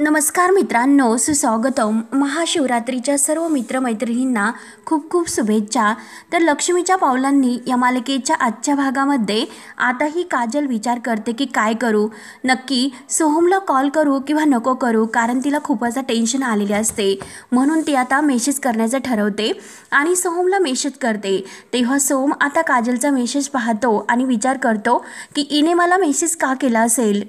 नमस्कार मित्रांनो, सुस्वागतम. महाशिवरात्रीच्या सर्व मित्रमैत्रिणींना खूप खूप शुभेच्छा. तर लक्ष्मीच्या पावलांनी या मालिकेच्या आजच्या भागामध्ये आताही काजल विचार करते की काय करू, नक्की सोहमला कॉल करू किंवा नको करू, कारण तिला खूपच टेन्शन आलेले असते. म्हणून ती आता मेसेज करण्याचं ठरवते आणि सोहमला मेसेज करते. तेव्हा सोहम आता काजलचा मेसेज पाहतो आणि विचार करतो की हिने मला मेसेज का केला असेल.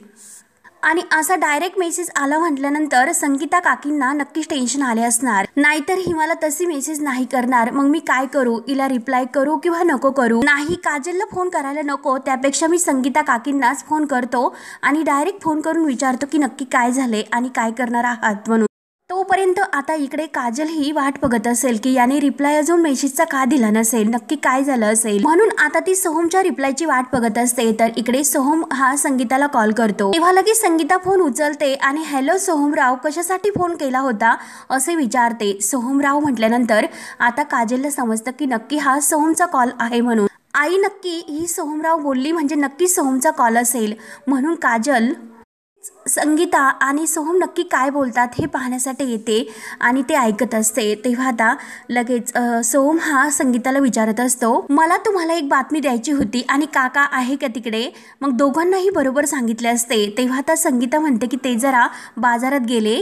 आणि असा डायरेक्ट मेसेज आला म्हटल्यानंतर संगीता काकींना नक्कीच टेन्शन आले असणार. नाहीतर ही मला तशी मेसेज नाही करणार, मग मी काय करू, हिला रिप्लाय करू किंवा नको करू. नाही, काजलला फोन करायला नको, त्यापेक्षा मी संगीता काकींनाच फोन करतो आणि डायरेक्ट फोन करून विचारतो की नक्की काय झाले आणि काय करणार आहात म्हणून. तोपर्यंत आता इकडे काजल ही वाट बघत असेल की याने रिप्लाय अजून मेसेजचा का दिला नसेल, नक्की काय झालं असेल. म्हणून आता ती सोहमच्या रिप्लायची वाट बघत असते. तर इकडे सोहम हा संगीताला कॉल करतो. तेव्हा लगेच संगीता फोन उचलते आणि हॅलो सोहमराव, कशासाठी फोन केला होता असे विचारते. सोहमराव म्हटल्यानंतर आता काजलला समजतं की नक्की हा सोहमचा कॉल आहे म्हणून. आई, नक्की ही सोहमराव बोलली म्हणजे नक्की सोहमचा कॉल असेल. म्हणून काजल संगीता आणि सोहम नक्की काय बोलतात हे पाहण्यासाठी येते आणि ते ऐकत असते. तेव्हा आता लगेच सोहम हा संगीताला विचारत असतो, मला तुम्हाला एक बातमी द्यायची होती आणि काका आहे का तिकडे. मग दोघांनाही बरोबर सांगितले असते. तेव्हा आता संगीता म्हणते की ते जरा बाजारात गेले,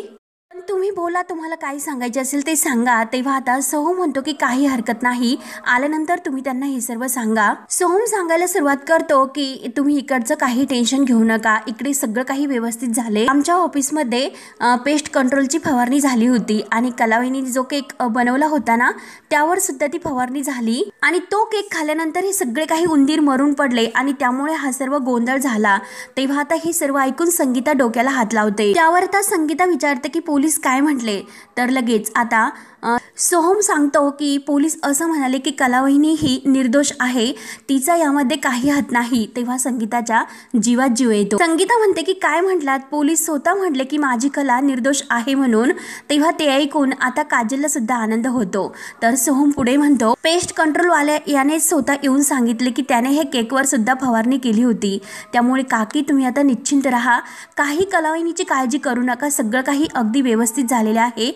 पण तुम्ही बोला, तुम्हाला काही सांगायचे असेल ते सांगा. तेव्हा आता सोहम म्हणतो की काही हरकत नाही, आल्यानंतर तुम्ही त्यांना हे सर्व सांगा. सोहम सांगायला सुरुवात करतो की तुम्ही इकडचं काही टेन्शन घेऊ नका, इकडे सगळं काही व्यवस्थित झाले. आमच्या ऑफिसमध्ये पेस्ट कंट्रोलची फवारणी झाली होती आणि कलावहिनीने जो केक बनवला होता ना, त्यावर सुद्धा ती फवारणी झाली आणि तो केक खाल्ल्यानंतर हे सगळे काही उंदीर मरून पडले आणि त्यामुळे हा सर्व गोंधळ झाला. तेव्हा आता हे सर्व ऐकून संगीता डोक्याला हात लावते. त्यावर आता संगीता विचारते की पोलीस काय म्हटले. तर लगेच आता सोहम सांगतो की पोलीस असं म्हणाले की कलावहिनी ही निर्दोष आहे, तिचा यामध्ये काही हात नाही. तेव्हा संगीताच्या जीवात जीव येतो. संगीता म्हणते की काय म्हटलात, पोलीस स्वतः म्हटले की माझी कला निर्दोष आहे म्हणून. तेव्हा ते ऐकून आता काजलला सुद्धा आनंद होतो. तर सोहम पुढे म्हणतो, पेस्ट कंट्रोलवाल्या याने स्वतः येऊन सांगितले की त्याने हे केकवर सुद्धा फवारणी केली होती. त्यामुळे काकी तुम्ही आता निश्चिंत राहा, काही कलावहिनीची काळजी करू नका, सगळं काही अगदी व्यवस्थित झालेलं आहे,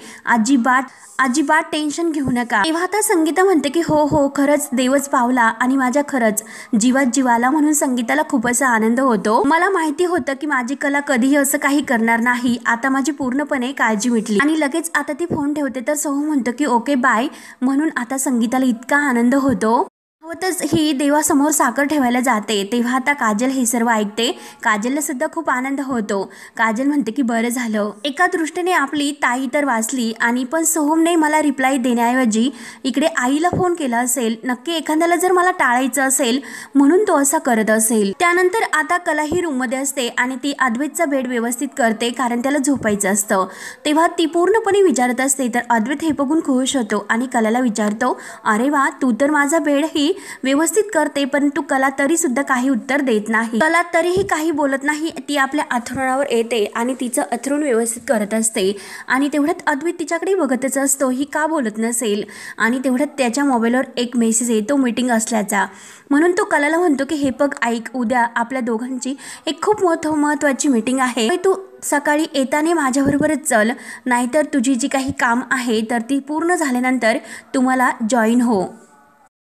अजिबात टेन्शन घेऊ नका. तेव्हा आता संगीता म्हणते की हो हो, खरंच देवच पावला आणि माझ्या खरंच जीवात जीवाला. म्हणून संगीताला खूप असा आनंद होतो. मला माहिती होतं की माझी कला कधीही असं काही करणार नाही, आता माझी पूर्णपणे काळजी मिटली. आणि लगेच आता ती फोन ठेवते. तर सोहम म्हणतो की ओके बाय. म्हणून आता संगीताला इतका आनंद होतो, होतच ही देवासमोर साखर ठेवायला जाते. तेव्हा आता काजल हे सर्व ऐकते. काजलला सुद्धा खूप आनंद होतो. काजल म्हणते की बरं झालं, एका दृष्टीने आपली ताई तर वाचली आणि पण सोहमने मला रिप्लाय देण्याऐवजी इकडे आईला फोन केला असेल, नक्की एखाद्याला जर मला टाळायचं असेल म्हणून तो असा करत असेल. त्यानंतर आता कला ही रूममध्ये असते आणि ती अद्वैतचा बेड व्यवस्थित करते, कारण त्याला झोपायचं असतं. तेव्हा ती पूर्णपणे विचारत असते. तर अद्वैत हे बघून खुश होतो आणि कलाला विचारतो, अरे वा, तू तर माझा बेड ही व्यवस्थित करते, परंतु कला तरी सुद्धा काही उत्तर देत नाही. कला तरीही काही बोलत नाही. ती आपल्या अंथरुणावर येते आणि तिचं अंथरुण व्यवस्थित करत असते आणि तेवढ्यात अद्वैत तिच्याकडे बघतच असतो, ही का बोलत नसेल. आणि तेवढ्यात त्याच्या मोबाईलवर एक मेसेज येतो मीटिंग असल्याचा. म्हणून तो कलाला म्हणतो की हे बघ ऐक, उद्या आपल्या दोघांची एक खूप महत्त्वाची मीटिंग आहे, तू सकाळी येताना माझ्याबरोबरच चल, नाहीतर तुझी जी काही काम आहे तर ती पूर्ण झाल्यानंतर तुम्हाला जॉईन हो.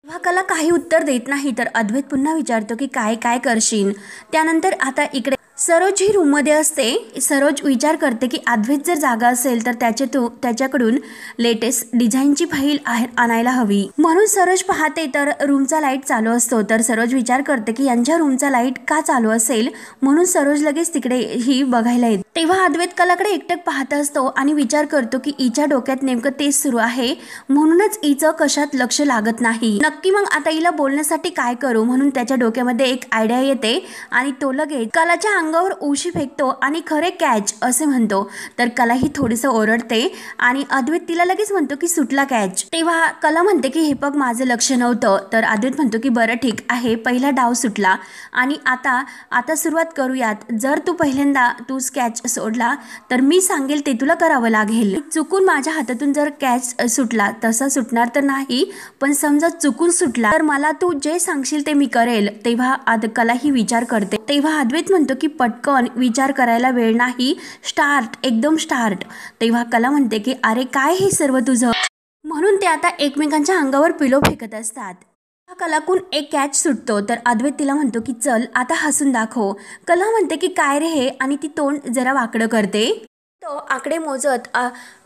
तेव्हा कला काही उत्तर देत नाही. तर अद्वैत पुन्हा विचारतो की काय काय करशील. त्यानंतर आता इकडे सरोज ही रूममध्ये असते. सरोज विचार करते की अद्वैत जर जागा असेल तर त्याच्याकडून लेटेस्ट डिझाईनची फाईल आणायला हवी. म्हणून सरोज पाहते तर रूमचा लाईट चालू असतो. तर सरोज विचार करते की यांच्या रूमचा लाईट का चालू असेल, म्हणून सरोज लगेच तिकडे ही बघायला येते. तेव्हा अद्वैत कलाकडे एकटक पाहत असतो आणि विचार करतो की हिच्या डोक्यात नेमकं तेच सुरू आहे, म्हणूनच हिचं कशात लक्ष लागत नाही. नक्की मग आता हिला बोलण्यासाठी काय करू, म्हणून त्याच्या डोक्यामध्ये एक आयडिया येते आणि तो लगेच कलाच्या अंगावर उशी फेकतो आणि खरे कॅच असे म्हणतो. तर कला ही थोडीसं ओरडते आणि अद्वैत तिला लगेच म्हणतो की सुटला कॅच. तेव्हा कला म्हणते की हे बघ माझं लक्ष नव्हतं. तर अद्वैत म्हणतो की बरं ठीक आहे, पहिला डाव सुटला आणि आता सुरुवात करूयात. जर तू पहिल्यांदा तूच कॅच सोडला तर मी सांगेल ते तुला करावं लागेल. चुकून माझ्या हातातून जर कॅच सुटला, तसा सुटणार तर नाही, पण समजा चुकून सुटला तर मला तू जे सांगशील ते मी करेल. तेव्हा कला ही विचार करते. तेव्हा अद्वैत म्हणतो की पटकन विचार करायला वेळ नाही, स्टार्ट, एकदम स्टार्ट. तेव्हा कला म्हणते की अरे काय हे सर्व तुझं. म्हणून ते आता एकमेकांच्या अंगावर पिलो फेकत असतात. कलाकून एक कॅच सुटतो तर अद्वैत तिला म्हणतो की चल आता हसून दाखव. कला म्हणते की काय रे हे, आणि ती तोंड जरा वाकडं करते. तो आकडे मोजत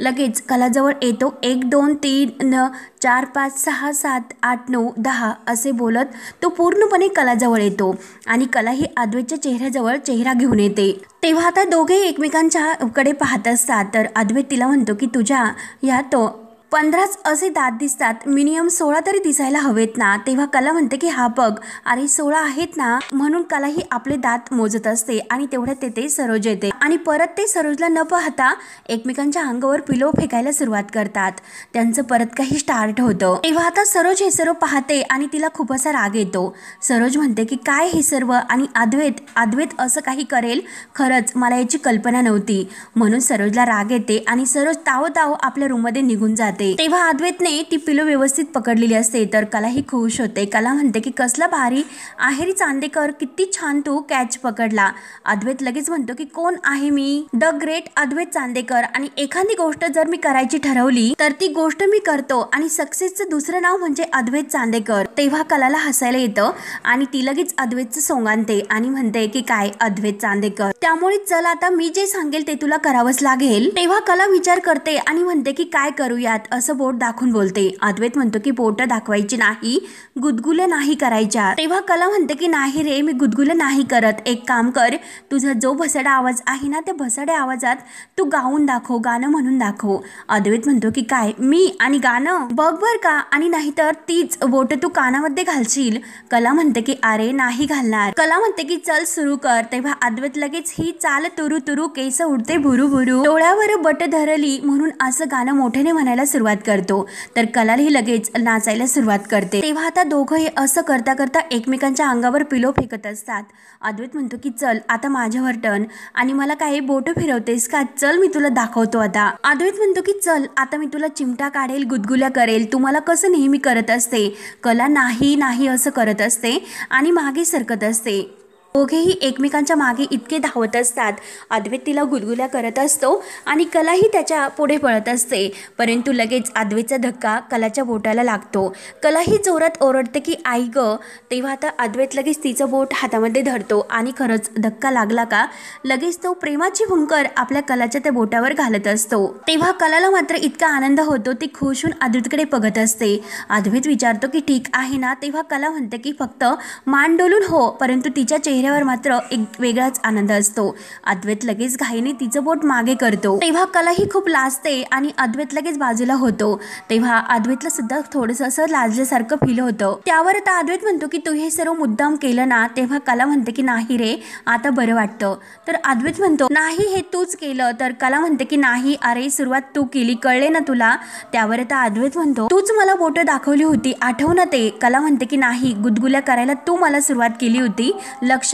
लगेच कलाजवळ येतो. 1 2 3 4 5 6 7 8 9 10 असे बोलत तो पूर्णपणे कलाजवळ येतो आणि कला ही अद्वैतच्या चेहऱ्याजवळ चेहरा घेऊन येते. तेव्हा आता दोघे एकमेकांच्या कडे पाहत असतात तर अद्वैत तिला म्हणतो की तुझ्या या तो 15च असे दात दिसतात, मिनिमम 16 तरी दिसायला हवेत ना. तेव्हा कला म्हणते की हा बघ, अरे 16 आहेत ना. म्हणून कला ही आपले दात मोजत असते आणि तेवढ्यात तेथे सरोज येते आणि परत ते सरोजला न पाहता एकमेकांच्या अंगावर पिलो फेकायला सुरुवात करतात. त्यांचं परत काही स्टार्ट होतं. तेव्हा आता सरोज हे सर्व पाहते आणि तिला खूप असा राग येतो. सरोज म्हणते की काय हे सर्व, आणि अद्वैत असं काही करेल, खरंच मला याची कल्पना नव्हती. म्हणून सरोजला राग येते आणि सरोज तावो आपल्या रूममध्ये निघून जाते. तेव्हा अद्वैतने ती पिलो व्यवस्थित पकडलेली असते तर कला ही खुश होते. कला म्हणते की कसला भारी आहे रे चांदेकर, किती छान तू कॅच पकडला. अद्वैत लगेच म्हणतो की कोण आहे मी, द ग्रेट अद्वैत चांदेकर, आणि एखादी गोष्ट जर मी करायची ठरवली तर ती गोष्ट मी करतो आणि सक्सेसचं दुसरं नाव म्हणजे अद्वैत चांदेकर. तेव्हा कलाला हसायला येतं आणि ती लगेच अद्वैतचं सोंग आणते आणि म्हणते की काय अद्वैत चांदेकर, त्यामुळे चल आता मी जे सांगेल ते तुला करावंच लागेल. तेव्हा कला विचार करते आणि म्हणते की काय करूयात, असं बोट दाखवून बोलते. अद्वैत म्हणतो की बोट दाखवायची नाही, गुदगुल्या नाही करायच्या. तेव्हा कला म्हणते की नाही रे, मी गुदगुल्या नाही करत. एक काम कर, तुझा जो भसाडा आवाज आहे ना त्या भसाड्या आवाजात तू गाऊन दाखव, गाणं म्हणून दाखव. अद्वैत म्हणतो की काय मी आणि गाणं, बघ बर का, आणि नाहीतर तीच बोट तू कानामध्ये घालशील. कला म्हणते की अरे नाही घालणार. कला म्हणते की चल सुरू कर. तेव्हा अद्वैत लगेच ही चाल तुरु तुरु केस उडते भुरू भुरू, डोळ्यावर बट धरली म्हणून असं गाणं मोठ्याने म्हणायला सुरुवात करतो. तर कलाही लगेच नाचायला सुरुवात करते. तेव्हा आता दोघंही असं करता करता एकमेकांच्या अंगावर पिलो फेकत असतात. अद्वैत म्हणतो की चल आता माझ्यावर टर्न, आणि मला काही बोट फिरवतेस का, चल मी तुला दाखवतो आता. अद्वैत म्हणतो की चल आता मी तुला चिमटा काढेल, गुदगुल्या करेल, तुम्हाला कसं नेहमी करत असते. कला नाही नाही असं करत असते आणि मागे सरकत असते. दोघेही एकमेकांच्या मागे इतके धावत असतात. अद्वैत तिला गुलगुल्या करत असतो आणि कलाही त्याच्या पुढे पळत असते. परंतु लगेच अद्वैतचा धक्का कलाच्या बोटाला लागतो. कलाही जोरात ओरडते की आई ग. तेव्हा आता अद्वैत लगेच तिचं बोट हातामध्ये धरतो आणि खरंच धक्का लागला का लगेच तो प्रेमाची भुंकर आपल्या कलाच्या त्या बोटावर घालत असतो. तेव्हा कलाला मात्र इतका आनंद होतो, ती खुश होऊन अद्वैतकडे बघत असते. अद्वैत विचारतो की ठीक आहे ना. तेव्हा कला म्हणते की फक्त मान डोलून हो, परंतु तिच्या चेहऱ्यावर मात्र एक वेगळाच आनंद असतो. अद्वैत लगेच घाईने तिचं बोट मागे करतो. तेव्हा कलाही खूप लाजते आणि अद्वैत लगेच बाजूला होतो. तेव्हा अद्वैतला सुद्धा थोडंसं असं लाजल्यासारखं फील होतं. त्यावर आता अद्वैत म्हणतो की तू हे सर्व मुद्दाम केलं ना. तेव्हा कला म्हणते की नाही रे, आता बरं वाटतं. तर अद्वैत म्हणतो नाही हे तूच केलं. तर कला म्हणते की नाही, अरे सुरुवात तू केली, कळले ना तुला. त्यावर आता अद्वैत म्हणतो तूच मला बोट दाखवली होती, आठव ना ते. कला म्हणते की नाही, गुदगुल्या करायला तू मला सुरुवात केली होती, लक्षात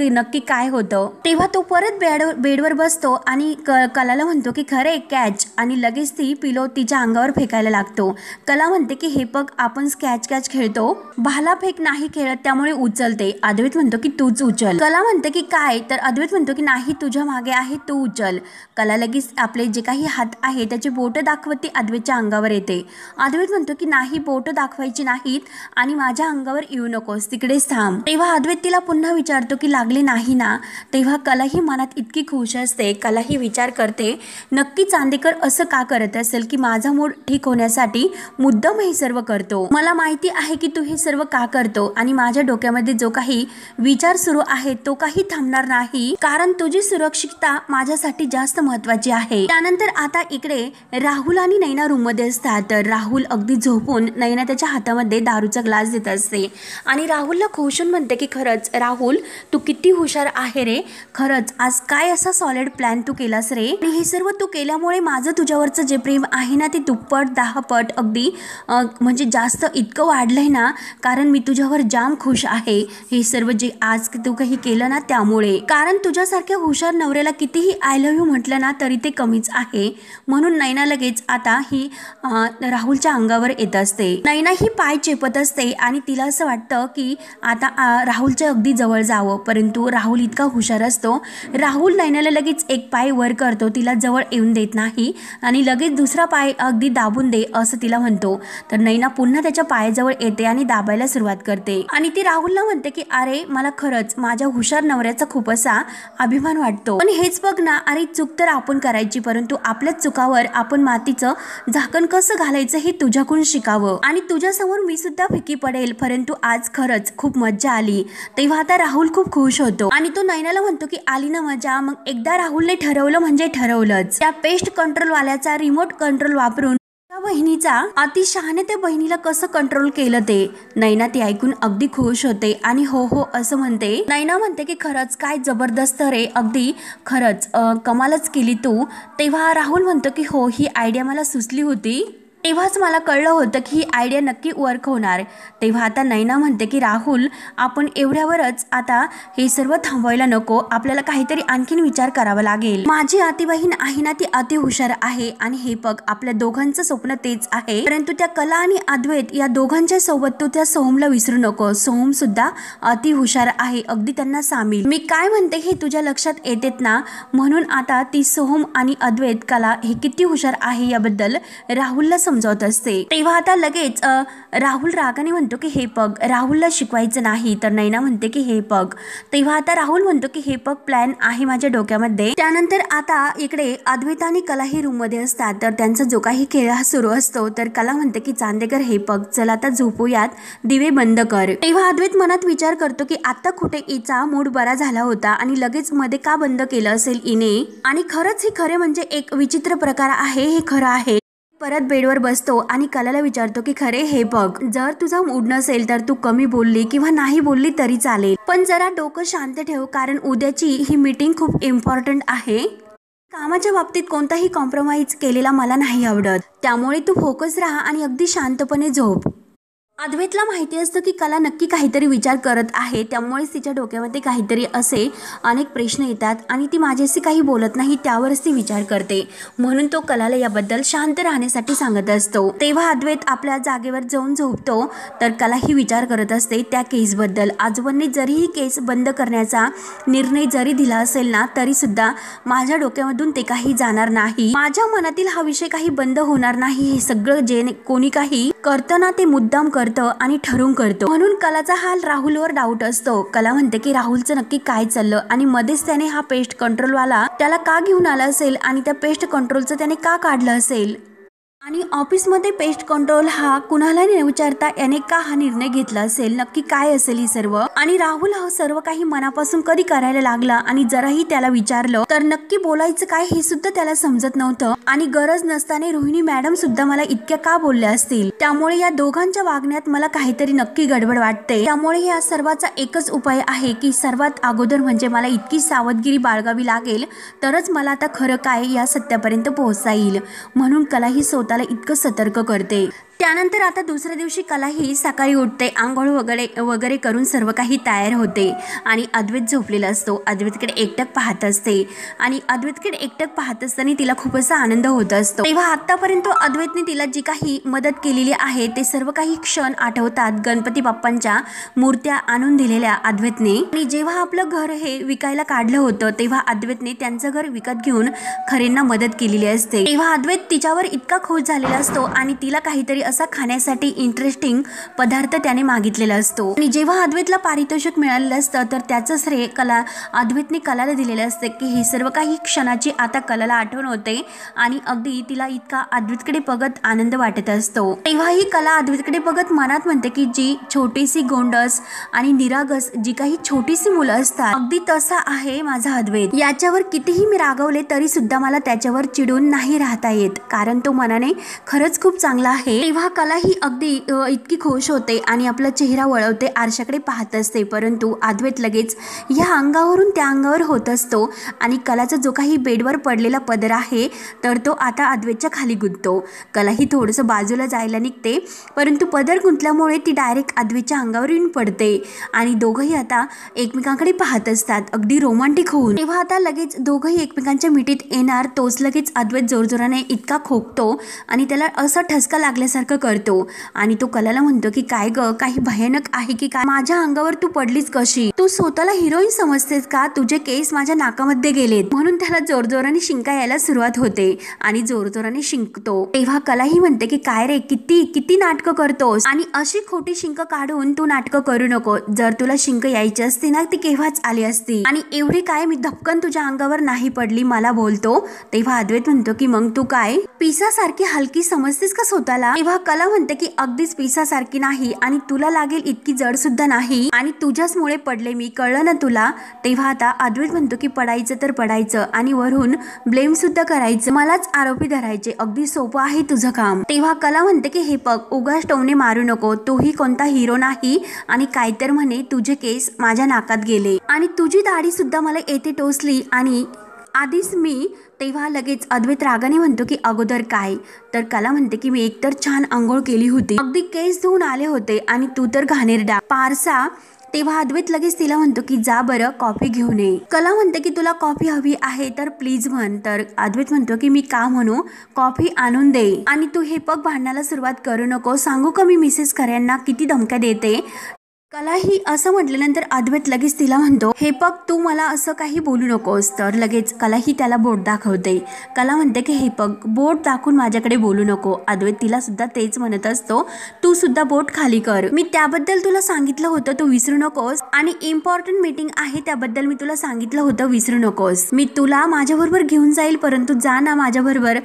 नक्की काय होतं. तेव्हा तो परत बेडवर बसतो आणि कलाला म्हणतो की खरे कॅच, आणि लगेच ती पिलो तिच्या अंगावर फेकायला लागतो. कला म्हणते की हे बघ आपण कॅच खेळतो, भाला फेक नाही खेळत, त्यामुळे उचलते. अद्वैत म्हणतो की तूच उचल. कला म्हणते की काय. तर अद्वैत म्हणतो की नाही, तुझ्या मागे आहे, तू उचल. कला लगेच आपले जे काही हात आहे त्याची बोट दाखवत ती अद्वैतच्या अंगावर येते. अद्वैत म्हणतो की नाही, बोट दाखवायची नाहीत आणि माझ्या अंगावर येऊ नकोस, तिकडेच थांब. तेव्हा अद्वैत तिला पुन्हा विचारतो की लागले नाही ना. तेव्हा कलाही मनात इतकी खुश असते. कलाही विचार करते नक्की चांदेकर असं का करत असेल की माझा मूड ठीक होण्यासाठी मुद्दाम हे सर्व करतो. मला माहिती आहे की तू हे सर्व का करतो आणि माझ्या डोक्यामध्ये जो काही विचार सुरू आहे तो काही थांबणार नाही, कारण तुझी सुरक्षितता माझ्यासाठी जास्त महत्वाची आहे. त्यानंतर आता इकडे राहुल आणि नैना रूम मध्ये असतात. तर राहुल अगदी झोपून नैना त्याच्या हातामध्ये दारूचा ग्लास देत असते आणि राहुलला खुशून म्हणते की खरंच राहुल तू किती हुशार आहे रे, खरंच आज काय असा सॉलिड प्लॅन तू केलास रे, आणि हे सर्व तू केल्यामुळे माझं तुझ्यावरचं जे प्रेम आहे ना ते दुप्पट 10 पट अगदी म्हणजे जास्त इतकं वाढलंय ना, कारण मी तुझ्यावर जाम खुश आहे. हे सर्व जे आज तू काही केलं ना त्यामुळे, कारण तुझ्यासारख्या हुशार नवऱ्याला कितीही आय लव्ह यू म्हटलं ना तरी ते कमीच आहे. म्हणून नैना लगेच आता ही राहुलच्या अंगावर येत असते. नैना ही पाय चेपत असते आणि तिला असं वाटतं की आता राहुलच्या अगदी जवळ जवळ जावं, परंतु राहुल इतका हुशार असतो. राहुल नैनाला लगेच एक पाय वर करतो, तिला जवळ येऊन देत नाही आणि लगेच दुसरा पाय अगदी दाबून दे असं तिला म्हणतो. तर नैना पुन्हा त्याच्या पायाजवळ येते आणि दाबायला सुरुवात करते आणि ती राहुलला म्हणते की अरे मला खरंच माझ्या हुशार नवऱ्याचा खूप असा अभिमान वाटतो. पण हेच बघ ना, अरे चूक तर आपण करायची, परंतु आपल्या चुकावर आपण मातीचं झाकण कसं घालायचं हे तुझ्याकडून शिकावं आणि तुझ्यासमोर मी सुद्धा फिकी पडेल, परंतु आज खरंच खूप मज्जा आली. तेव्हा आता राहुल खूप खुश होतो आणि तो नैनाला म्हणतो की आली ना मजा. मग एकदा राहुलने ठरवलं म्हणजे ठरवलंच. त्या पेस्ट कंट्रोल वाल्याचा रिमोट कंट्रोल वापरून त्या बहिणीचा अतिशहाणे त्या बहिणीला कसं कंट्रोल केलं ते. नैना ती ऐकून अगदी खुश होते आणि हो हो असं म्हणते. नैना म्हणते की खरंच काय जबरदस्त रे, अगदी खरंच कमालच केली तू. तेव्हा राहुल म्हणतो की हो, ही आयडिया मला सुचली होती, तेव्हाच मला कळलं होतं की ही आयडिया नक्की वर्क होणार. तेव्हा आता नैना म्हणते की राहुल, आपण एवढ्यावरच आता हे सर्व थांबवायला नको, आपल्याला काहीतरी आणखीन विचार करावा लागेल. माझी अति बहीण आहे ना, ती अति हुशार आहे आणि हे बघ आपल्या दोघांचं स्वप्न तेच आहे, परंतु त्या कला आणि अद्वैत या दोघांच्या सोबत तू त्या सोहमला विसरू नको. सोहम सुद्धा अति हुशार आहे, अगदी त्यांना सामील. मी काय म्हणते हे तुझ्या लक्षात येतेत ना, म्हणून आता ती सोहम आणि अद्वैत कला हे किती हुशार आहे याबद्दल राहुलला समजावत असते. तेव्हा आता लगेच राहुल रागाने म्हणतो की हे बघ राहुलला शिकवायचं नाही. तर नैना म्हणते की हे बघ. तेव्हा आता राहुल म्हणतो की हे बघ प्लॅन आहे माझ्या डोक्यामध्ये. त्यानंतर आता इकडे अद्वैत आणि कला ही रूम मध्ये असतात, तर त्यांचा जो काही खेळ हा सुरू असतो. तर कला म्हणते की चांदेकर हे बघ चल आता झोपूयात, दिवे बंद कर. तेव्हा अद्वैत मनात विचार करतो की आता कुठे इचा मूड बरा झाला होता आणि लगेच मध्ये का बंद केलं असेल इने, आणि खरंच हे खरे म्हणजे एक विचित्र प्रकार आहे, हे खरं आहे. परत बेडवर बसतो आणि कलाला विचारतो की खरे हे बघ, जर तुझा मूड नसेल तर तू कमी बोलली किंवा नाही बोलली तरी चालेल, पण जरा डोकं शांत ठेव, कारण उद्याची ही मीटिंग खूप इम्पॉर्टंट आहे. कामाच्या बाबतीत कोणताही कॉम्प्रोमाइज केलेला मला नाही आवडत, त्यामुळे तू फोकस राहा आणि अगदी शांतपणे झोप. अद्वैतला माहिती असतं की कला नक्की काहीतरी विचार करत आहे, त्यामुळेच तिच्या डोक्यामध्ये काहीतरी असे अनेक प्रश्न येतात आणि ती माझ्याशी काही बोलत नाही, त्यावरच ती विचार करते. म्हणून तो कलाला याबद्दल शांत राहण्यासाठी सांगत असतो. तेव्हा अद्वैत आपल्या जागेवर जाऊन झोपतो. तर कला ही विचार करत असते त्या केसबद्दल. आजोबांनी जरी ही केस बंद करण्याचा निर्णय जरी दिला असेल ना, तरी सुद्धा माझ्या डोक्यामधून ते काही जाणार नाही. माझ्या मनातील हा विषय काही बंद होणार नाही. हे सगळं जे कोणी काही करतं ना, ते मुद्दाम करतं आणि ठरवून करतो. म्हणून कलाचा हा राहुलवर डाऊट असतो. कला म्हणते की राहुलचं नक्की काय चाललं आणि मध्येच त्याने हा पेस्ट कंट्रोलवाला त्याला का घेऊन आला असेल आणि त्या पेस्ट कंट्रोलचं त्याने का काढलं असेल, आणि ऑफिसमध्ये पेस्ट कंट्रोल हा कुणाला न विचारता याने का हा निर्णय घेतला असेल, नक्की काय असेल ही सर्व. आणि राहुल हा सर्व काही मनापासून कधी करायला लागला आणि जराही त्याला विचारलं तर नक्की बोलायचं काय हे सुद्धा त्याला समजत नव्हतं. आणि गरज नसताना रोहिणी मॅडम सुद्धा मला इतक्या का बोलल्या असतील, त्यामुळे या दोघांच्या वागण्यात मला काहीतरी नक्की गडबड वाटते. त्यामुळे या सर्वाचा एकच उपाय आहे की सर्वात अगोदर म्हणजे मला इतकी सावधगिरी बाळगावी लागेल, तरच मला आता खरं काय या सत्यापर्यंत पोहोचता येईल. म्हणून कला ही स्वतःला इतकं सतर्क करते. त्यानंतर आता दुसऱ्या दिवशी कला ही सकाळी उठते, आंघोळ वगैरे करून सर्व काही तयार होते आणि अद्वैत झोपलेला असतो. अद्वैतकडे एकटक पाहत असते आणि अद्वैतकडे एकटक पाहत असताना तिला खूप असा आनंद होत असतो. तेव्हा आतापर्यंत अद्वैतने तिला जी काही मदत केलेली आहे ते सर्व काही क्षण आठवतात. गणपती बाप्पांच्या मूर्त्या आणून दिलेल्या अद्वैतने, आणि जेव्हा आपलं घर हे विकायला काढलं होतं तेव्हा अद्वैतने त्यांचं घर विकत घेऊन खरेंना मदत केलेली असते. तेव्हा अद्वैत तिच्यावर इतका खुश झालेला असतो आणि तिला काहीतरी असा खाण्यासाठी इंटरेस्टिंग पदार्थ त्याने मागितलेला असतो. आणि जेव्हा अद्वैतला पारितोषिक मिळालेलं असतं तर त्याचं श्रेय अद्वैतने कलाला दिलेलं असते की हे सर्व काही क्षणाची आता कलाला आठवण होते आणि अगदी तिला इतका अद्वैतकडे बघत आनंद वाटत असतो. तेव्हाही कला अद्वैतकडे बघत मनात म्हणते की जी छोटीशी गोंडस आणि निरागस जी काही छोटीशी मुलं असतात, अगदी तसा आहे माझा अद्वैत. याच्यावर कितीही मी रागवले तरी सुद्धा मला त्याच्यावर चिडून नाही राहता येत, कारण तो मनाने खरंच खूप चांगला आहे. तेव्हा कला ही अगदी इतकी खुश होते आणि आपला चेहरा वळवते, आरशाकडे पाहत असते. परंतु अद्वैत लगेच या अंगावरून त्या अंगावर होत असतो आणि कलाचा जो काही बेडवर पडलेला पदर आहे तर तो आता अद्वैतच्या खाली गुंततो. कला ही थोडंसं बाजूला जायला निघते, परंतु पदर गुंतल्यामुळे ती डायरेक्ट अद्वैतच्या अंगावर येऊन पडते आणि दोघंही आता एकमेकांकडे पाहत असतात अगदी रोमांटिक होऊन. तेव्हा आता लगेच दोघंही एकमेकांच्या मिठीत येणार, तोच लगेच अद्वैत जोरजोराने इतका खोकतो आणि त्याला असा ठसका लागल्यासारखा पडल्यासारखं करतो आणि तो कलाला म्हणतो की काय ग, काही भयानक आहे की काय, माझ्या अंगावर तू पडलीस कशी, तू स्वतःला हिरोईन समजतेस का, तुझे केस माझ्या नाकामध्ये गेलेत. म्हणून त्याला जोरजोराने शिंका यायला सुरुवात होते आणि जोरजोराने शिंकतो. तेव्हा कला ही म्हणते की काय रे, किती किती नाटकं करतोस आणि अशी खोटी शिंक काढून तू नाटकं करू नको. जर तुला शिंक यायची असती ना ती केव्हाच आली असती आणि एवढी काय मी धपकन तुझ्या अंगावर नाही पडली मला बोलतो. तेव्हा अद्वैत म्हणतो की मग तू काय पिसासारखी हलकी समजतेस का स्वतःला. तेव्हा कला म्हणते की अगदीच पिसासारखी नाही आणि तुला लागेल इतकी जड सुद्धा नाही आणि तुझ्याचमुळे पडले मी, कळलं ना तुला. तेव्हा आता अद्वैत म्हणतो की पडायचं तर पडायचं आणि वरून ब्लेम सुद्धा करायचं, मलाच आरोपी धरायचे, अगदी सोपं आहे तुझं काम. तेव्हा कला म्हणते की हे बघ, उगाच टोमणे मारू नको, तोही कोणता हिरो नाही आणि काय तर म्हणे तुझे केस माझ्या नाकात गेले आणि तुझी दाढी सुद्धा मला येथे टोचली आणि आधीच मी. तेव्हा लगेच अद्वैत रागाने म्हणतो की अगोदर काय, तर कला म्हणते की मी एकतर छान आंघोळ केली होती, अगदी केस धुवून आले होते आणि तू तर घाणेरडा पारसा. तेव्हा अद्वैत लगेच तिला म्हणतो की जा बरं कॉफी घेऊन ये. कला म्हणते की तुला कॉफी हवी आहे तर प्लीज म्हण. तर अद्वैत म्हणतो की मी का म्हणू, कॉफी आणून दे आणि तू हे पग भांडणाला सुरुवात करू नको, सांगू का मी मिसेस खऱ्यांना किती धमक्या देते. कला ही असं म्हटल्यानंतर अद्वैत लगेच तिला म्हणतो हे बघ तू मला असं काही बोलू नकोस. तर लगेच कला ही त्याला बोट दाखवते. कला म्हणते की हे बघ, बोट दाखवून माझ्याकडे बोलू नको. अद्वैत तिला सुद्धा तेच म्हणत असतो, तू सुद्धा बोट खाली कर, मी त्याबद्दल तुला सांगितलं होतं तू विसरू नकोस आणि इम्पॉर्टंट मीटिंग आहे त्याबद्दल मी तुला सांगितलं होतं विसरू नकोस. मी तुला माझ्याबरोबर घेऊन जाईल परंतु जा ना माझ्याबरोबर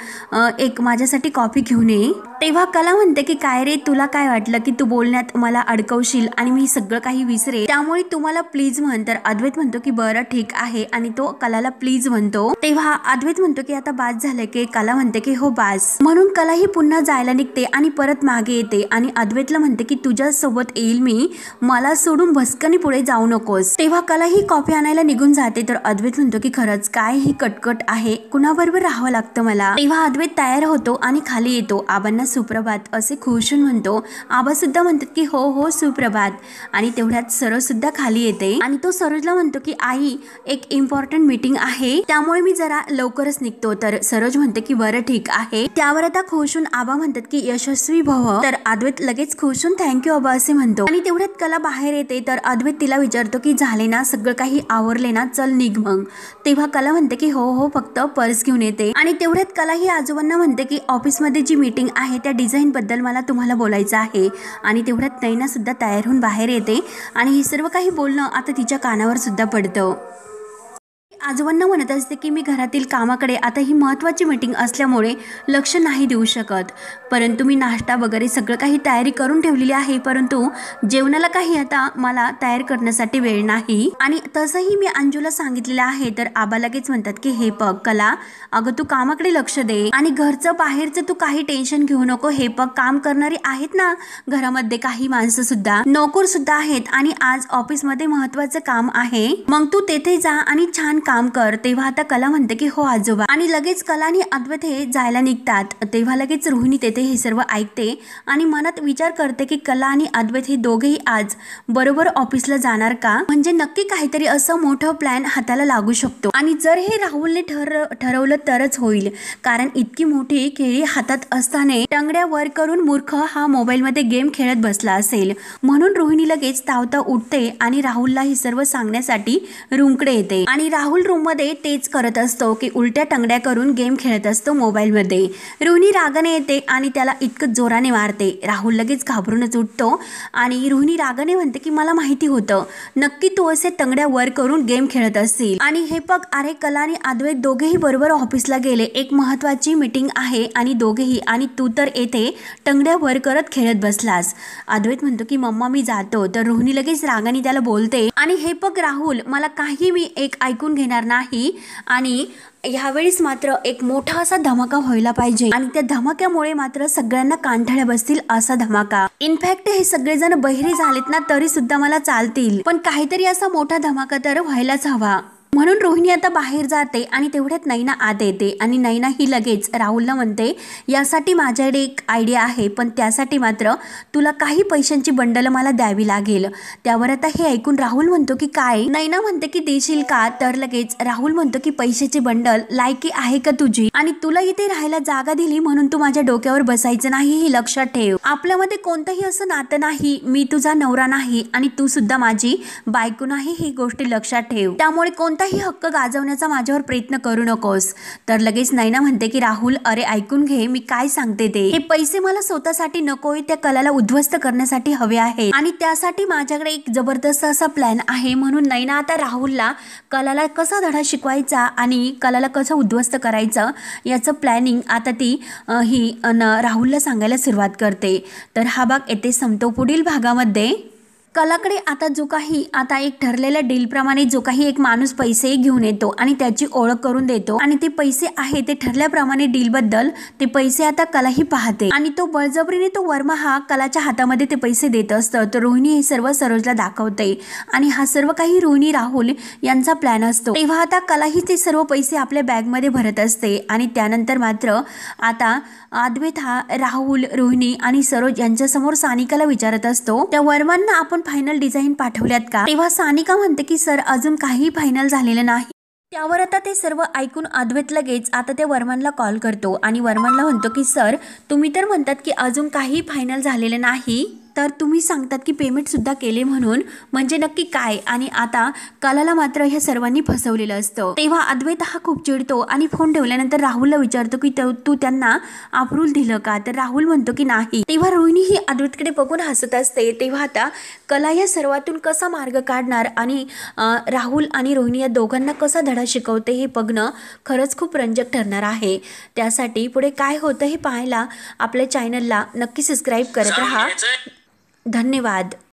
एक माझ्यासाठी कॉफी घेऊन ये. तेव्हा कला म्हणते की काय रे, तुला काय वाटलं की तू बोलण्यात मला अडकवशील आणि मी सगळं काही विसरे, त्यामुळे तुम्हाला प्लीज म्हण. तर अद्वैत म्हणतो की बरं ठीक आहे आणि तो कलाला प्लीज म्हणतो. तेव्हा अद्वैत म्हणतो की आता बास झालं की. कला म्हणते की हो बास. म्हणून कला ही पुन्हा जायला निघते आणि परत मागे येते आणि अद्वैतला म्हणते की तुझ्या सोबत येईल मी, मला सोडून भस्कनी पुढे जाऊ नकोस. तेव्हा कला ही कॉफी आणायला निघून जाते. तर अद्वैत म्हणतो की खरंच काय ही कटकट आहे, कुणाबरोबर राहावं लागतं मला. तेव्हा अद्वैत तयार होतो आणि खाली येतो. आबांना सुप्रभात असे खुशून म्हणतो. आबा सुद्धा म्हणतात की हो हो सुप्रभात आणि तेवढ्यात सरोज सुद्धा खाली येते आणि तो सरोजला म्हणतो की आई एक इम्पॉर्टंट मीटिंग आहे त्यामुळे मी जरा लवकरच निघतो. तर सरोज म्हणते की बरं ठीक आहे. त्यावर आता खुशून आबा म्हणतात की यशस्वी भव. तर अद्वैत लगेच खुशून थँक्यू आबा असे म्हणतो आणि तेवढ्यात कला बाहेर येते. तर अद्वैत तिला विचारतो की झाले ना सगळं काही आवरले ना, चल निघ मग. तेव्हा कला म्हणते की हो हो फक्त पर्स घेऊन येते आणि तेवढ्यात कला ही आजोबांना म्हणते की ऑफिसमध्ये जी मीटिंग आहे त्या डिझाईन बद्दल मला तुम्हाला बोलायचं आहे आणि तेवढ्यात नैना सुद्धा तयार होऊन बाहेर येते आणि हे सर्व काही बोलणं आता तिच्या कानावर सुद्धा पडतं. आजोबांना म्हणत असते की मी घरातील कामाकडे आता ही महत्त्वाची मीटिंग असल्यामुळे लक्ष नाही देऊ शकत, परंतु मी नाश्ता वगैरे सगळं काही तयारी करून ठेवलेली आहे, परंतु जेवणाला काही आता मला तयार करण्यासाठी वेळ नाही आणि तसंही मी अंजूला सांगितलेलं आहे. तर आबा लगेच म्हणतात की हे बघ कला, अगं तू कामाकडे लक्ष दे आणि घरचं बाहेरचं तू काही टेन्शन घेऊ नको. हे बघ काम करणारी आहेत ना घरामध्ये काही माणसं सुद्धा, नोकर सुद्धा आहेत आणि आज ऑफिसमध्ये महत्त्वाचं काम आहे, मग तू तेथे जा आणि छान काम कर. तेव्हा आता कला म्हणते की हो आजोबा आणि लगेच कला आणि अद्वैत हे जायला निघतात. तेव्हा लगेच रोहिणी तेथे हे सर्व ऐकते आणि मनात विचार करते की कला आणि अद्वैत हे दोघेही आज बरोबर ऑफिसला जाणार का, म्हणजे नक्की काहीतरी असं मोठं प्लॅन हाताला लागू शकतो आणि जर हे राहुलने ठरवलं तरच होईल, कारण इतकी मोठी केळी हातात असताना टंगड्या वर करून मूर्ख हा मोबाईल मध्ये गेम खेळत बसला असेल. म्हणून रोहिणी लगेच तावता उठते आणि राहुलला हे सर्व सांगण्यासाठी रूमकडे येते आणि राहुल रूम मध्ये तेच करत असतो की उलट्या टंगड्या करून गेम खेळत असतो मोबाईल मध्ये. रोहिणी रागाने येते आणि त्याला इतकं जोराने मारते. राहुल लगेच घाबरूनच उठतो आणि रोहिणी रागाने म्हणते की मला माहिती होतं नक्की तू असे टंगड्या वर करून गेम खेळत असतील आणि हे बघ अरे कला आणि अद्वैत दोघेही बरोबर ऑफिसला गेले, एक महत्त्वाची मीटिंग आहे आणि दोघेही, आणि तू तर येथे टंगड्या वर करत खेळत बसलास. अद्वैत म्हणतो की मम्मा मी जातो. तर रोहिणी लगेच रागाने त्याला बोलते आणि हे बघ राहुल, मला काही मी एक ऐकून घेणार नाही आणि ह्यावेळेस मात्र एक मोठा असा धमाका व्हायला पाहिजे आणि त्या धमाक्यामुळे मात्र सगळ्यांना कांठळ्या बसतील असा धमाका. इनफॅक्ट हे सगळेजण बहिरे झालेत ना तरी सुद्धा मला चालतील, पण काहीतरी असा मोठा धमाका तर व्हायलाच हवा. म्हणून रोहिणी आता बाहेर जाते आणि तेवढ्यात नैना आत येते आणि नैना ही लगेच राहुलला म्हणते, यासाठी माझ्याकडे एक आयडिया आहे, पण त्यासाठी मात्र तुला काही पैशांची बंडल मला द्यावी लागेल. त्यावर आता हे ऐकून राहुल म्हणतो की काय. नैना म्हणते की देशील का. तर लगेच राहुल म्हणतो की पैशाची बंडल लायकी आहे का तुझी, आणि तुला इथे राहायला जागा दिली म्हणून तू माझ्या डोक्यावर बसायचं नाही हे लक्षात ठेव. आपल्यामध्ये कोणतंही असं नातं नाही, मी तुझा नवरा नाही आणि तू सुद्धा माझी बायको नाही, ही गोष्ट लक्षात ठेव. त्यामुळे कोणताही हक्क गाजवण्याचा माझ्यावर प्रयत्न करू नकोस. तर लगेच नैना म्हणते की राहुल अरे ऐकून घे, मी काय सांगते ते. हे पैसे मला स्वतःसाठी नकोय, त्या कलाला उद्ध्वस्त करण्यासाठी हवे आहे आणि त्यासाठी माझ्याकडे एक जबरदस्त असा प्लॅन आहे. म्हणून नैना आता राहुलला कलाला कसा धडा शिकवायचा आणि कलाला कसं उद्ध्वस्त करायचं याचं प्लॅनिंग आता ती राहुलला सांगायला सुरुवात करते. तर हा भाग येथे संपतो. पुढील भागामध्ये कलाकडे आता जो काही आता एक ठरलेल्या डील प्रमाणे जो काही एक माणूस पैसे घेऊन येतो आणि त्याची ओळख करून देतो आणि ते पैसे आहे ते ठरल्याप्रमाणे डील बद्दल ते पैसे आता कलाही पाहते आणि तो बळजबरीने तो वर्मा हा कलाच्या हातामध्ये ते पैसे देत असतं. तर रोहिणी हे सर्व सरोजला दाखवते आणि हा सर्व काही रोहिणी राहुल यांचा प्लॅन असतो. तेव्हा आता कलाही ते सर्व पैसे आपल्या बॅगमध्ये भरत असते आणि त्यानंतर मात्र आता अद्वैत हा राहुल, रोहिणी आणि सरोज यांच्या समोर सानिकाला विचारत असतो, त्या वर्मांना आपण फायनल डिझाईन पाठवल्यात का. तेव्हा सानिका म्हणते की सर अजून काही फायनल झालेलं नाही. त्यावर आता ते सर्व ऐकून अद्वैत लगेच आता त्या वर्मांना कॉल करतो आणि वर्मांना म्हणतो की सर तुम्ही तर म्हणतात की अजून काही फायनल झालेलं नाही, तर तुम्ही सांगतात की पेमेंट सुद्धा केले म्हणून, म्हणजे नक्की काय. आणि आता कलाला मात्र ह्या सर्वांनी फसवलेलं असतं. तेव्हा अद्वैत हा खूप चिडतो आणि फोन ठेवल्यानंतर राहुलला विचारतो की तू त्यांना अप्रूव्हल दिलं का. तर राहुल म्हणतो की नाही. तेव्हा रोहिणी ही अद्वैतकडे बघून हसत असते. तेव्हा आता कला या सर्वातून कसा मार्ग काढणार आणि राहुल आणि रोहिणी या दोघांना कसा धडा शिकवते हे बघणं खरंच खूप रंजक ठरणार आहे. त्यासाठी पुढे काय होतं हे पाहायला आपल्या चॅनलला नक्की सबस्क्राईब करत राहा. धन्यवाद.